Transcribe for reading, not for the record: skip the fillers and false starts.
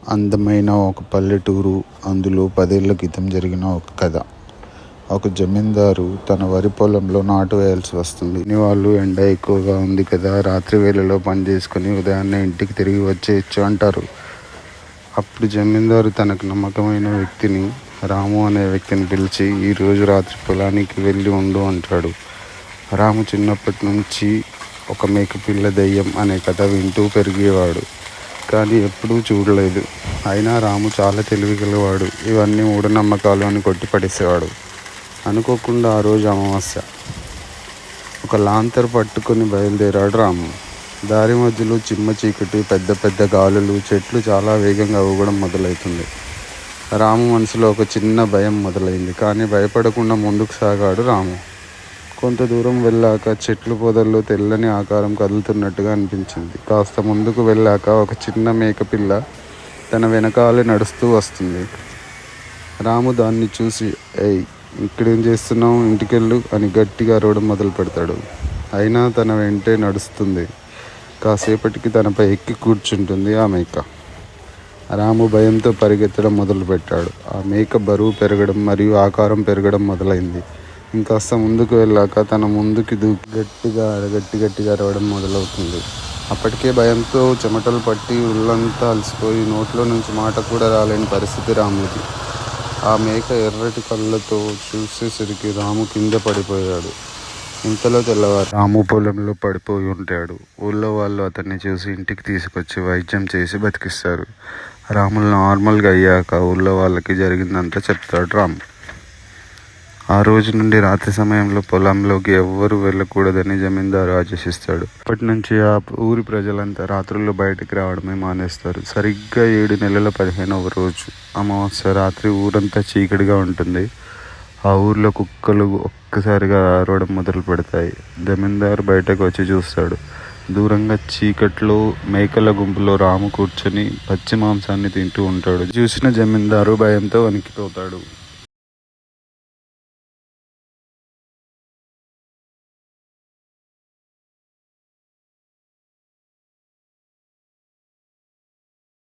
అందమైన ఒక పల్లెటూరు. అందులో 10 ఏళ్ల క్రితం జరిగిన ఒక కథ. ఒక జమీందారు తన వరి పొలంలో నాటు వేయాల్సి వస్తుంది. వాళ్ళు ఎండ ఎక్కువగా ఉంది కదా, రాత్రి వేళలో పని చేసుకుని ఉదయాన్నే ఇంటికి తిరిగి వచ్చేయచ్చు అంటారు. అప్పుడు జమీందారు తనకు నమ్మకమైన వ్యక్తిని, రాము అనే వ్యక్తిని పిలిచి ఈరోజు రాత్రి పొలానికి వెళ్ళి ఉండు అంటాడు. రాము చిన్నప్పటి నుంచి ఒక మేకపిల్ల దెయ్యం అనే కథ వింటూ పెరిగేవాడు, కానీ ఎప్పుడూ చూడలేదు. అయినా రాము చాలా తెలివిగలవాడు. ఇవన్నీ మూఢనమ్మకాలు అని కొట్టిపడేసేవాడు. అనుకోకుండా ఆ రోజు అమావాస్య. ఒక లాంతర్ పట్టుకొని బయలుదేరాడు రాము. దారి మధ్యలో చిమ్మ చీకటి, పెద్ద పెద్ద గాలులు, చెట్లు చాలా వేగంగా ఊగడం మొదలవుతుంది. రాము మనసులో ఒక చిన్న భయం మొదలైంది. కానీ భయపడకుండా ముందుకు సాగాడు రాము. కొంత దూరం వెళ్ళాక చెట్లు పొదల్లో తెల్లని ఆకారం కదులుతున్నట్టుగా అనిపించింది. కాస్త ముందుకు వెళ్ళాక ఒక చిన్న మేకపిల్ల తన వెనకాలే నడుస్తూ వస్తుంది. రాము దాన్ని చూసి, "ఏయ్, ఇక్కడేం చేస్తున్నావు? ఇంటికెళ్ళు" అని గట్టిగా అరవడం మొదలు పెడతాడు. అయినా తన వెంటే నడుస్తుంది. కాసేపటికి తనపై ఎక్కి కూర్చుంటుంది ఆ మేక. రాము భయంతో పరిగెత్తడం మొదలుపెట్టాడు. ఆ మేక బరువు పెరగడం మరియు ఆకారం పెరగడం మొదలైంది. ఇంకాస్త ముందుకు వెళ్ళాక తన ముందుకి దూకి గట్టిగా అరవడం మొదలవుతుంది. అప్పటికే భయంతో చెమటలు పట్టి ఒళ్ళంతా అలసిపోయి నోట్లో నుంచి మాట కూడా రాలేని పరిస్థితి రాముది. ఆ మేక ఎర్రటి కళ్ళతో చూసేసరికి రాము కింద పడిపోయాడు. ఇంతలో తెల్లవారు. రాము పొలంలో పడిపోయి ఉంటాడు. ఊళ్ళో వాళ్ళు అతన్ని చూసి ఇంటికి తీసుకొచ్చి వైద్యం చేసి బతికిస్తారు. రాములు నార్మల్గా అయ్యాక ఊళ్ళో వాళ్ళకి జరిగిందంతా చెప్తాడు రాము. ఆ రోజు నుండి రాత్రి సమయంలో పొలంలోకి ఎవ్వరూ వెళ్ళకూడదని జమీందారు ఆదేశిస్తాడు. అప్పటి నుంచి ఆ ఊరి ప్రజలంతా రాత్రుల్లో బయటికి రావడమే మానేస్తారు. సరిగ్గా 7 నెలల 15వ రోజు అమావాస్య రాత్రి ఊరంతా చీకటిగా ఉంటుంది. ఆ ఊర్లో కుక్కలు ఒక్కసారిగా అరవడం మొదలు పెడతాయి. జమీందారు బయటకు వచ్చి చూస్తాడు. దూరంగా చీకట్లో మేకల గుంపులో రాము కూర్చొని పచ్చి మాంసాన్ని తింటూ ఉంటాడు. చూసిన జమీందారు భయంతో వణికిపోతాడు.